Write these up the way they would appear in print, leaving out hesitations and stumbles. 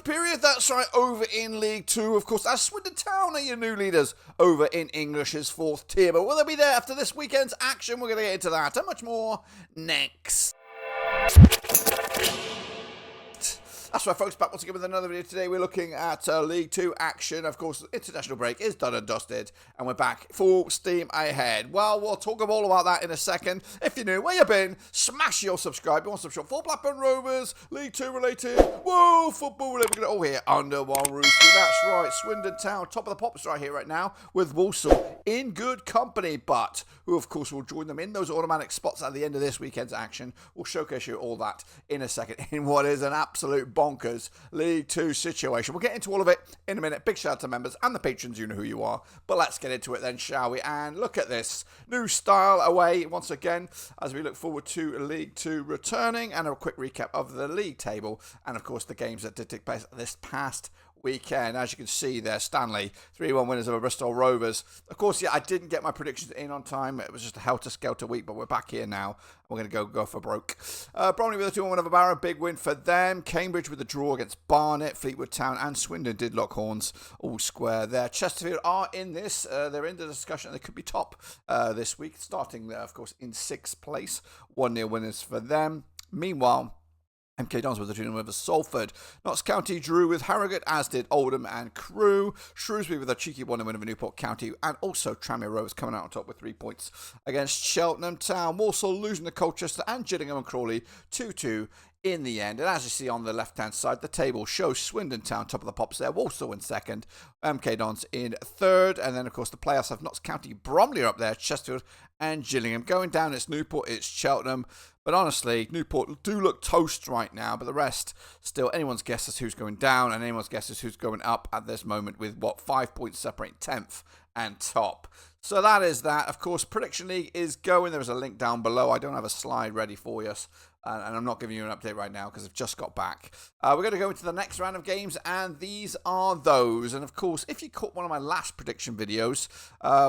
playoff period, that's right, over in League Two, of course, as Swindon Town are your new leaders over in English's fourth tier. But will they be there after this weekend's action? We're going to get into that and much more next. That's right, folks, back once again with another video. Today we're looking at League Two action. Of course, the international break is done and dusted, and we're back full steam ahead. Well, we'll talk all about that in a second. If you're new, where you been, smash your subscribe. You want some short for Blackburn Rovers, League Two related, whoa, football related. We're all here under one roof. That's right, Swindon Town, top of the pops right here, right now, with Walsall in good company, but who, of course, will join them in those automatic spots at the end of this weekend's action. We'll showcase you all that in a second in what is an absolute bonkers League Two situation. We'll get into all of it in a minute. Big shout out to members and the patrons, you know who you are. But let's get into it then, shall we? And look at this new style away once again as we look forward to League Two returning, and a quick recap of the league table and, of course, the games that did take place this past weekend. As you can see there, Stanley 3-1 winners over Bristol Rovers. Of course, yeah, I didn't get my predictions in on time. It was just a helter-skelter week, but we're back here now. We're going to go for broke. Bromley with a 2-1 win over Barrow, big win for them. Cambridge with a draw against Barnet. Fleetwood Town and Swindon did lock horns, all square there. Chesterfield are in this. They're in the discussion. They could be top this week, starting there, of course, in 6th place. 1-0 winners for them. Meanwhile, MK Dons with a 2-0 over Salford. Notts County drew with Harrogate, as did Oldham and Crewe. Shrewsbury with a cheeky 1-0 win over Newport County. And also Tranmere Rovers coming out on top with 3 points against Cheltenham Town. Walsall losing to Colchester, and Gillingham and Crawley 2-2 in the end. And as you see on the left-hand side, the table shows Swindon Town top of the pops there. Walsall in second. MK Dons in third. And then, of course, the playoffs have Notts County, Bromley are up there. Chesterfield and Gillingham. Going down, it's Newport, it's Cheltenham. But honestly, Newport do look toast right now, but the rest, still anyone's guess as who's going down and anyone's guess as who's going up at this moment, with, 5 points separating 10th and top. So that is that. Of course, Prediction League is going. There is a link down below. I don't have a slide ready for you, and I'm not giving you an update right now because I've just got back. We're going to go into the next round of games, and these are those. And of course, if you caught one of my last prediction videos,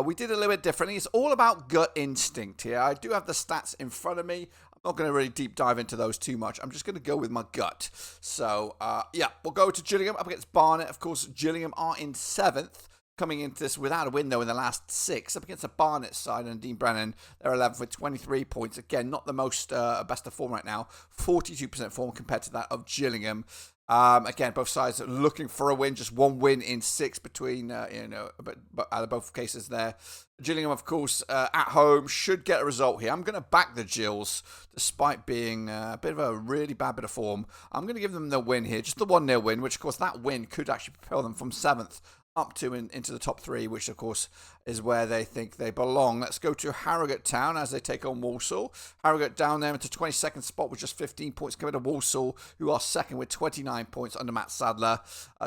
we did a little bit differently. It's all about gut instinct here. I do have the stats in front of me. Not going to really deep dive into those too much. I'm just going to go with my gut. So, yeah, we'll go to Gillingham up against Barnet. Of course, Gillingham are in 7th, coming into this without a win, though, in the last 6. Up against the Barnet side and Dean Brennan, they're 11th with 23 points. Again, not the most best of form right now. 42% form compared to that of Gillingham. Again, both sides are looking for a win. Just one win in 6 between, but out of both cases there. Gillingham, of course, at home, should get a result here. I'm going to back the Gills, despite being a bit of a really bad bit of form. I'm going to give them the win here, just the 1-0 win, which, of course, that win could actually propel them from 7th up to into the top 3, which, of course, is where they think they belong. Let's go to Harrogate Town as they take on Walsall. Harrogate down there into 22nd spot with just 15 points compared to Walsall, who are second with 29 points under Matt Sadler.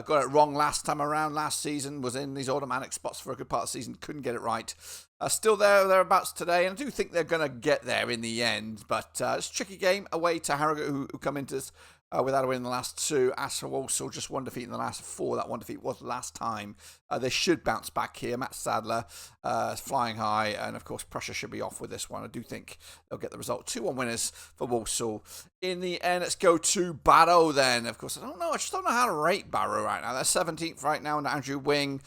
Got it wrong last time around. Last season was in these automatic spots for a good part of the season. Couldn't get it right. Still thereabouts today, and I do think they're going to get there in the end. But it's a tricky game away to Harrogate, who come into this without a win in the last 2. As for Walsall, just 1 defeat in the last 4. That 1 defeat was last time. They should bounce back here. Matt Sadler is flying high, and of course pressure should be off with this one. I do think they'll get the result. 2-1 winners for Walsall. In the end, let's go to Barrow then. Of course, I just don't know how to rate Barrow right now. They're 17th right now under Andrew Wing,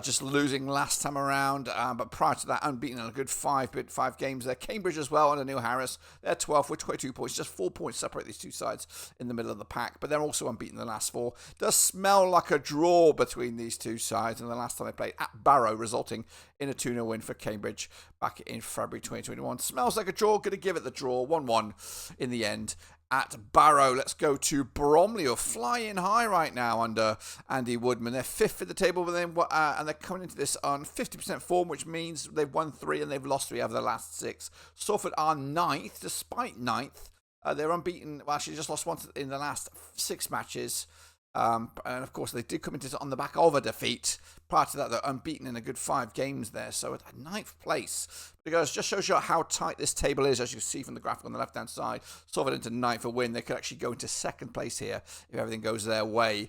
just losing last time around. But prior to that, unbeaten in a good 5 games there. Cambridge as well under Neil Harris. They're 12th with 22 points. Just 4 points separate these two sides in the middle of the pack. But they're also unbeaten in the last 4. Does smell like a draw between these two sides. And the last time they played at Barrow, resulting in a 2-0 win for Cambridge back in February 2021. Smells like a draw. Going to give it the draw. 1-1 in the end at Barrow. Let's go to Bromley, who are flying high right now under Andy Woodman. They're 5th in the table, and they're coming into this on 50% form, which means they've won 3 and they've lost 3 out of the last 6. Salford are 9th, despite 9th. They're unbeaten. Well, actually, just lost once in the last 6 matches. And of course, they did come into it on the back of a defeat. Prior to that, they're unbeaten in a good 5 games there. So at 9th place. Because it just shows you how tight this table is, as you can see from the graphic on the left-hand side. Salford into 9th for win. They could actually go into 2nd place here if everything goes their way.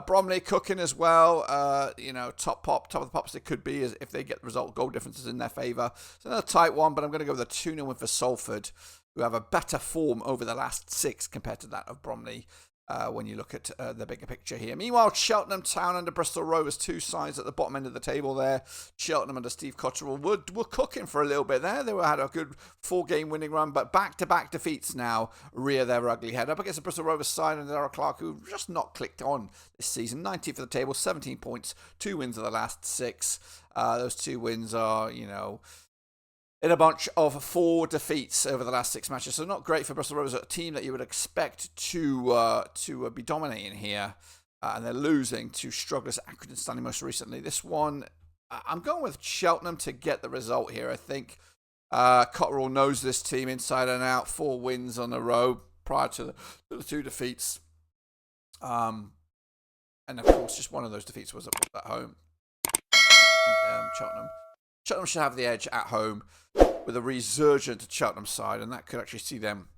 Bromley cooking as well. Top of the pops they could be if they get the result. Goal differences in their favour. It's another tight one, but I'm going to go with a 2-0 win for Salford, who have a better form over the last 6 compared to that of Bromley. when you look at the bigger picture here. Meanwhile, Cheltenham Town under Bristol Rovers, 2 sides at the bottom end of the table there. Cheltenham under Steve Cotterill were cooking for a little bit there. They had a good 4-game winning run, but back-to-back defeats now rear their ugly head up against the Bristol Rovers side and Darrell Clark, who just not clicked on this season. 19th for the table, 17 points, 2 wins of the last 6. Those 2 wins are, in a bunch of 4 defeats over the last 6 matches. So not great for Bristol Rovers, a team that you would expect to be dominating here. And they're losing to strugglers Accrington Stanley most recently. This one, I'm going with Cheltenham to get the result here. I think Cotterill knows this team inside and out. 4 wins on the row prior to the 2 defeats. And of course, just one of those defeats was at home. Cheltenham should have the edge at home with a resurgent Cheltenham side, and that could actually see them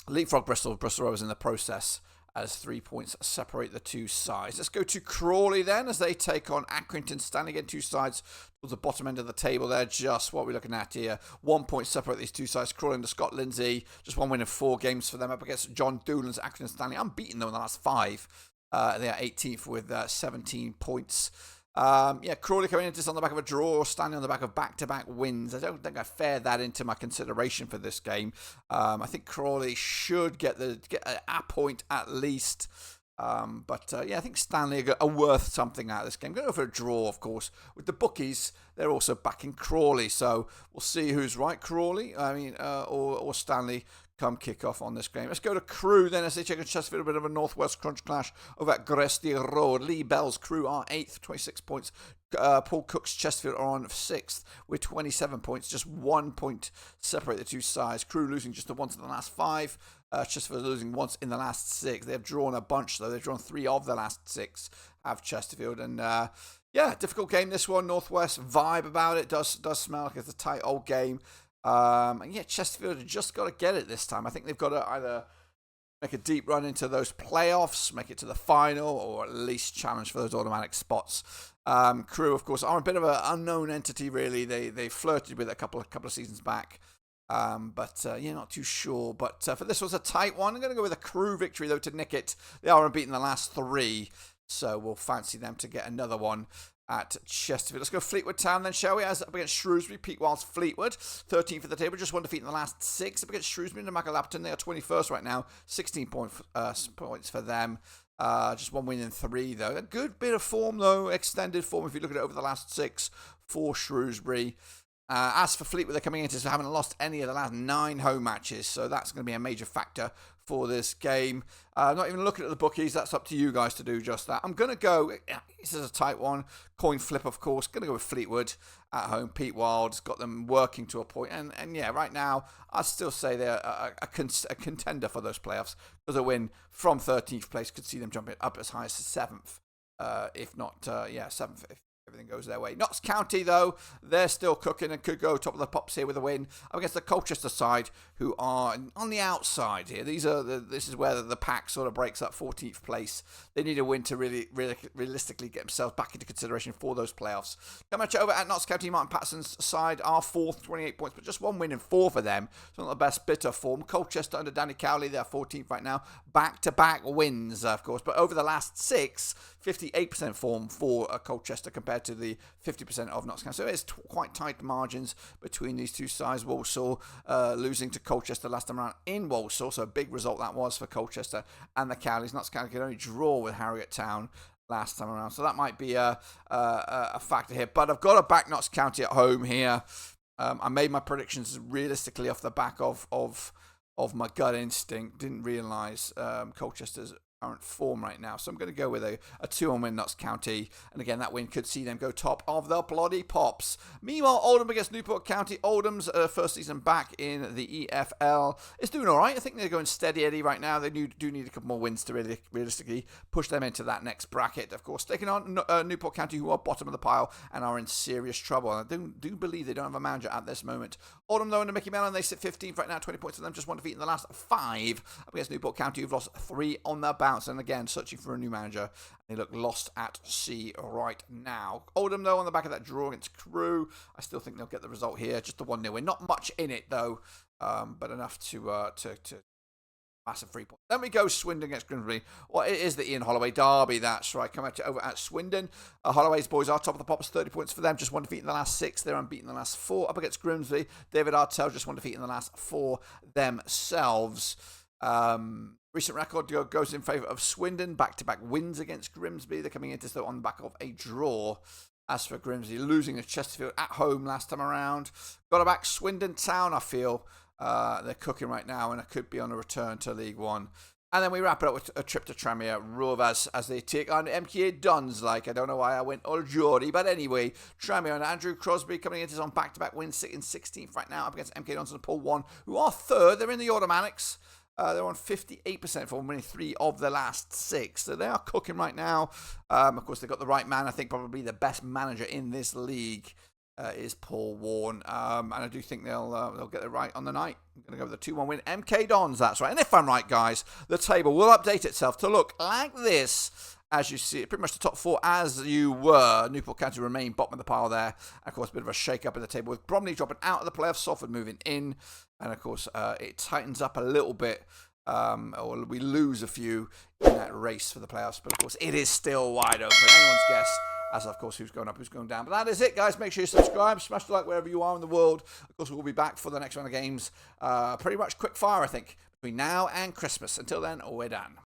leapfrog Bristol Rovers in the process as 3 points separate the 2 sides. Let's go to Crawley then as they take on Accrington Stanley. Again, 2 sides towards the bottom end of the table there. Just what we're looking at here. 1 point separate these 2 sides. Crawley under Scott Lindsay. Just 1 win in 4 games for them up against John Doolan's Accrington Stanley. Unbeaten though in the last 5. They are 18th with 17 points. Crawley coming into this on the back of a draw, standing on the back of back-to-back wins. I don't think I fared that into my consideration for this game. I think Crawley should get a point at least. I think Stanley are worth something out of this game. Going for a draw, of course. With the bookies, they're also backing Crawley. So we'll see who's right, Crawley, or Stanley come kick off on this game. Let's go to Crewe then as they check out Chesterfield, a bit of a northwest crunch clash over at Grimsby Road. Lee Bell's Crewe are 8th, 26 points. Paul Cook's Chesterfield are on 6th with 27 points. Just 1 point separate the 2 sides. Crewe losing just the once in the last 5. Chesterfield losing once in the last 6. They've drawn a bunch though. They've drawn 3 of the last 6 have Chesterfield. And difficult game this one. Northwest vibe about it. Does smell like it's a tight old game. Chesterfield have just got to get it this time. I think they've got to either make a deep run into those playoffs, make it to the final, or at least challenge for those automatic spots. Crewe, of course, are a bit of an unknown entity, really. They flirted with it a couple of seasons back. Not too sure. But for this was a tight one. I'm going to go with a Crewe victory, though, to nick it. They are unbeaten the last 3, so we'll fancy them to get another one at Chesterfield. Let's go Fleetwood Town then, shall we? As up against Shrewsbury, Pete Wild's Fleetwood, 13th for the table, just 1 defeat in the last 6. Up against Shrewsbury and Macalapton, they are 21st right now, 16 points for them. Just 1 win in 3 though. A good bit of form though, extended form if you look at it over the last 6 for Shrewsbury. As for Fleetwood, they're coming into haven't lost any of the last 9 home matches, so that's going to be a major factor for this game. Not even looking at the bookies, that's up to you guys to do just that. I'm going to go, this is a tight one, coin flip of course, going to go with Fleetwood at home. Pete Wild's got them working to a point, and right now, I'd still say they're a contender for those playoffs, because a win from 13th place could see them jumping up as high as 7th, if not, 7th, if everything goes their way. Notts County, though, they're still cooking and could go top of the pops here with a win up against the Colchester side, who are on the outside here. This is where the pack sort of breaks up. 14th place. They need a win to really realistically get themselves back into consideration for those playoffs. Come match over at Notts County. Martin Patterson's side are 4th, 28 points, but just 1 win in 4 for them. It's not the best bit of form. Colchester under Danny Cowley, they're 14th right now. Back-to-back wins, of course, but over the last 6, 58% form for Colchester compared to the 50% of Notts County. So it's quite tight margins between these 2 sides. Walsall losing to Colchester last time around in Walsall, so a big result that was for Colchester and the Cowleys. Notts County could only draw with Harrogate Town last time around, so that might be a factor here. But I've got to back Notts County at home here. I made my predictions realistically off the back of my gut instinct. Didn't realise Colchester's current form right now. So I'm going to go with a 2-1 win Notts County. And again, that win could see them go top of the bloody pops. Meanwhile, Oldham against Newport County. Oldham's first season back in the EFL is doing all right. I think they're going steady Eddie right now. They do need a couple more wins to really realistically push them into that next bracket. Of course, taking on Newport County, who are bottom of the pile and are in serious trouble. And I do believe they don't have a manager at this moment. Oldham, though, under Mickey Mellon, they sit 15th right now, 20 points for them. Just 1 defeat in the last 5 up against Newport County, who've lost 3 on their bounce. And again, searching for a new manager. They look lost at sea right now. Oldham, though, on the back of that draw against Crewe, I still think they'll get the result here. Just a 1-0 win. Not much in it, though, but enough to Massive 3 points. Then we go Swindon against Grimsby. Well, it is the Ian Holloway derby. That's right. Come at you over at Swindon. Holloway's boys are top of the pops. 30 points for them. Just one defeat in the last 6. They're unbeaten in the last 4. Up against Grimsby. David Artell just one defeat in the last 4 themselves. Recent record goes in favour of Swindon. Back-to-back wins against Grimsby. They're coming into on the back of a draw. As for Grimsby, losing to Chesterfield at home last time around. Got to back Swindon Town, I feel. They're cooking right now, and it could be on a return to League One. And then we wrap it up with a trip to Tranmere Rovers as they take on MK Dons. I don't know why I went all Geordie, but anyway, Tranmere and Andrew Crosby coming into on back-to-back wins, sitting 16th right now up against MK Dons in Pool 1, who are third. They're in the automatics. They're on 58% for winning 3 of the last 6. So they are cooking right now. Of course, they've got the right man. I think probably the best manager in this league is Paul Warne. And I do think they'll get it right on the night. I'm going to go with the 2-1 win. MK Dons, that's right. And if I'm right, guys, the table will update itself to look like this. As you see, pretty much the top 4 as you were. Newport County remain bottom of the pile there. Of course, a bit of a shake-up in the table with Bromley dropping out of the playoffs, Salford moving in. And, of course, it tightens up a little bit. Or we lose a few in that race for the playoffs. But, of course, it is still wide open. Anyone's guess as, of course, who's going up, who's going down. But that is it, guys. Make sure you subscribe. Smash the like wherever you are in the world. Of course, we'll be back for the next round of games. Pretty much quick fire, I think, between now and Christmas. Until then, we're done.